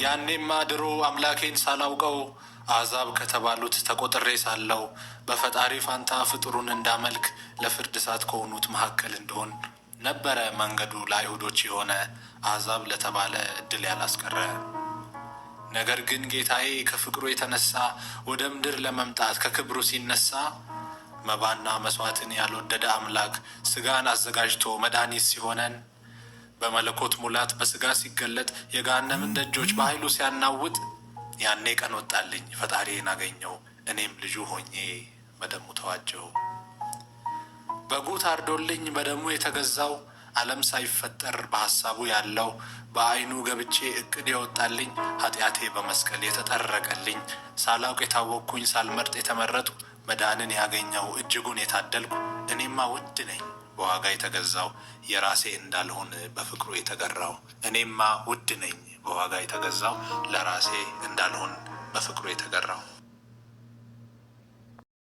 ያኔማ ድሮ አምላኬን ሳላውቀው አሕዛብ ከተባሉት ተቆጥሬ ሳለው በፈጣሪ ፋንታ ፍጡሩን እንዳመልክ ለፍርድ እሳት ከሆኑት መካከል እንደሆን ነበረ መንገዱ ለአይሁዶች የሆነ አሕዛብ ለተባለ ዕድል ያላስቀረ። ነገር ግን ጌታዬ ከፍቅሩ የተነሳ ወደ ምድር ለመምጣት ከክብሩ ሲነሳ መባና መስዋዕትን ያልወደደ አምላክ ሥጋን አዘጋጅቶ መድኃኒት ሲሆነን በመለኮት ሙላት በሥጋ ሲገለጥ የገሃነምን ደጆች በኃይሉ ሲያናውጥ ያኔ ቀን ወጣልኝ ፈጣሪዬን አገኘው እኔም ልጁ ሆኜ በደሙ ተዋጀው። በጉ ታርዶልኝ በደሙ የተገዛው ዓለም ሳይፈጠር በሐሳቡ ያለው በዓይኑ ገብቼ ዕቅድ የወጣልኝ ኃጢአቴ በመስቀል የተጠረቀልኝ ሳላውቅ የታወቅኩኝ ሳልመርጥ የተመረጥኩ መዳንን ያገኘው እጅጉን የታደልኩ እኔማ ውድ ነኝ በዋጋ የተገዛው የራሴ እንዳልሆን በፍቅሩ የተገራው። እኔማ ውድ ነኝ በዋጋ የተገዛው ለራሴ እንዳልሆን በፍቅሩ የተገራው።